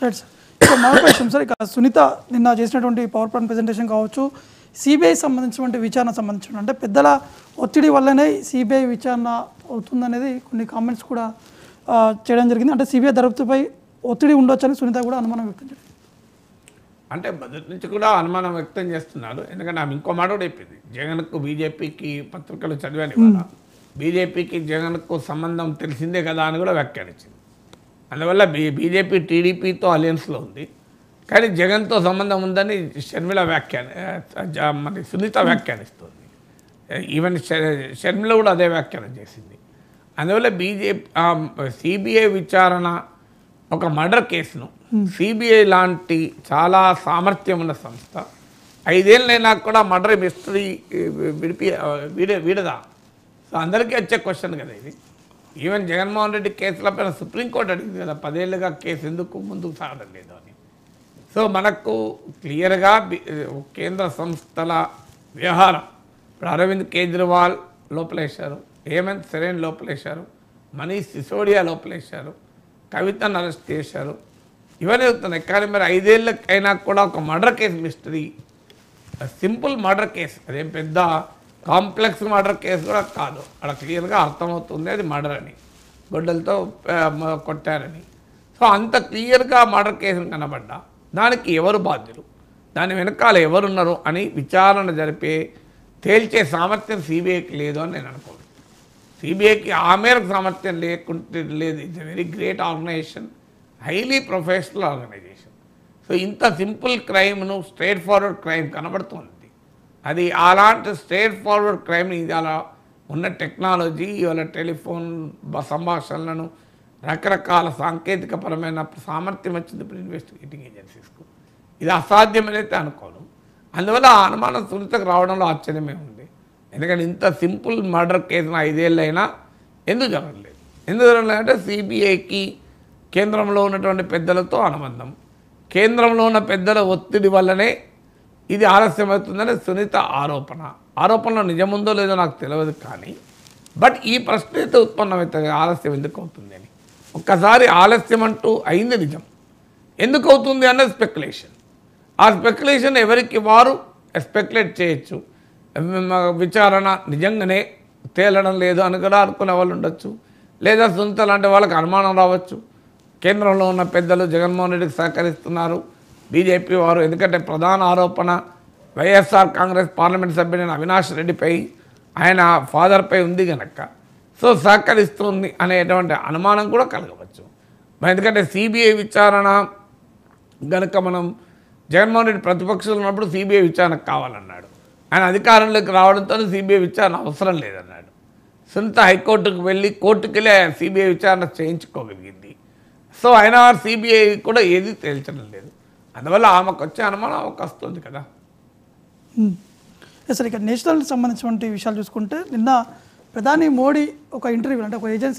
Right sir. ఇక మరొక విషయం సార్, ఇక సునీత నిన్న చేసినటువంటి పవర్ పాయింట్ ప్రెజెంటేషన్ కావచ్చు, సిబిఐ సంబంధించినటువంటి విచారణ సంబంధించిన అంటే పెద్దల ఒత్తిడి వల్లనే సిబిఐ విచారణ అవుతుందనేది కొన్ని కామెంట్స్ కూడా చేయడం జరిగింది. అంటే సిబిఐ దర్యాప్తుపై ఒత్తిడి ఉండొచ్చని సునీత కూడా అనుమానం వ్యక్తం చేసింది. అంటే మొదటి నుంచి కూడా అనుమానం వ్యక్తం చేస్తున్నారు. ఎందుకంటే ఆమె ఇంకో మాట కూడా చెప్పింది, జగన్కు బీజేపీకి పత్రికలు చదివాని వల్ల బీజేపీకి జగన్కు సంబంధం తెలిసిందే కదా అని కూడా వ్యాఖ్యానించింది. అందువల్ల బీజేపీ టీడీపీతో అలయన్స్లో ఉంది, కానీ జగన్తో సంబంధం ఉందని షర్మిల మరి సునీత వ్యాఖ్యానిస్తుంది. ఈవెన్ షర్మిల కూడా అదే వ్యాఖ్యానం చేసింది. అందువల్ల సిబిఐ విచారణ ఒక మర్డర్ కేసును సిబిఐ లాంటి చాలా సామర్థ్యం ఉన్న సంస్థ 5 ఏళ్ళైనా కూడా మర్డర్ మిస్టరీ వీడదా? సో అందరికీ వచ్చే క్వశ్చన్ కదా ఇది. ఈవెన్ జగన్మోహన్ రెడ్డి కేసుల పైన సుప్రీంకోర్టు అడిగింది కదా, 10 ఏళ్ళుగా కేసు ఎందుకు ముందుకు సాగడం లేదు అని. సో మనకు క్లియర్గా కేంద్ర సంస్థల వ్యవహారం, ఇప్పుడు అరవింద్ కేజ్రీవాల్ లోపలేశారు, హేమంత్ సోరెన్ లోపలేశారు, మనీష్ సిసోడియా లోపలేశారు, కవితను అరెస్ట్ చేశారు, ఇవన్నీ అవుతున్నాయి. కానీ మరి 5 ఏళ్ళకైనా కూడా ఒక murder case mystery, simple murder case, అదేం పెద్ద కాంప్లెక్స్ మర్డర్ కేసు కూడా కాదు. అక్కడ క్లియర్గా అర్థమవుతుంది అది మర్డర్ అని, గొడ్డలతో కొట్టారని. సో అంత క్లియర్గా మర్డర్ కేసును కనబడ్డా దానికి ఎవరు బాధ్యులు, దాని వెనకాల ఎవరున్నారు అని విచారణ జరిపే తేల్చే సామర్థ్యం సిబిఐకి లేదు అని నేను అనుకోను. సిబిఐకి ఆ మేరకు సామర్థ్యం లేకుంటే లేదు. It's a very great organisation, highly professional organisation. So ఇంత సింపుల్ క్రైమ్ను స్ట్రైట్ ఫార్వర్డ్ క్రైమ్ కనబడుతుంది. అది అలాంటి స్ట్రైట్ ఫార్వర్డ్ క్రైమ్ని అలా ఉన్న టెక్నాలజీ, ఇవాళ టెలిఫోన్ సంభాషణలను రకరకాల సాంకేతికపరమైన సామర్థ్యం వచ్చింది ఇప్పుడు ఇన్వెస్టిగేటింగ్ ఏజెన్సీస్కు. ఇది అసాధ్యమైతే అనుకోను. అందువల్ల ఆ అనుమానం సునీతకు రావడంలో ఆశ్చర్యమే ఉంది. ఎందుకంటే ఇంత సింపుల్ మర్డర్ కేసును 5 ఏళ్ళైనా ఎందుకు జరగలేదు? ఎందుకు జరగలేదంటే సిబిఐకి కేంద్రంలో ఉన్నటువంటి పెద్దలతో అనుబంధం, కేంద్రంలో ఉన్న పెద్దల ఒత్తిడి వల్లనే ఇది ఆలస్యమవుతుందని సునీత ఆరోపణలో నిజముందో లేదో నాకు తెలియదు. కానీ బట్ ఈ ప్రశ్న అయితే ఉత్పన్నమవుతుంది, ఆలస్యం ఎందుకు అవుతుంది అని. ఒక్కసారి ఆలస్యం అంటూ అయింది నిజం, ఎందుకు అవుతుంది అన్నది స్పెక్యులేషన్. ఆ స్పెక్యులేషన్ ఎవరికి వారు స్పెక్యులేట్ చేయొచ్చు. విచారణ నిజంగానే తేలడం లేదు అని కూడా అనుకునే వాళ్ళు ఉండొచ్చు, లేదా సునీత లాంటి వాళ్ళకి అనుమానం రావచ్చు. కేంద్రంలో ఉన్న పెద్దలు జగన్మోహన్ రెడ్డికి సహకరిస్తున్నారు, బీజేపీ వారు, ఎందుకంటే ప్రధాన ఆరోపణ వైఎస్ఆర్ కాంగ్రెస్ పార్లమెంట్ సభ్యుడైన అవినాష్ రెడ్డిపై, ఆయన ఫాదర్పై ఉంది కనుక సో సహకరిస్తుంది అనేటువంటి అనుమానం కూడా కలగవచ్చు. ఎందుకంటే సిబిఐ విచారణ కనుక మనం జగన్మోహన్ రెడ్డి ప్రతిపక్షంలో ఉన్నప్పుడు సిబిఐ విచారణ కావాలన్నాడు, ఆయన అధికారంలోకి రావడంతో సిబిఐ విచారణ అవసరం లేదన్నాడు. సునీత హైకోర్టుకు వెళ్ళి కోర్టుకు వెళ్ళి సిబిఐ విచారణ చేయించుకోగలిగింది. సో అయినా సిబిఐ కూడా ఏది తేల్చడం లేదు. అందువల్ల ఆమెకు వచ్చే అనుమానం ఆమెకు వస్తుంది కదా. సరే, ఇక నేషనల్ సంబంధించినటువంటి విషయాలు చూసుకుంటే నిన్న ప్రధాని మోడీ ఒక ఇంటర్వ్యూ అంటే ఒక ఏజెన్సీ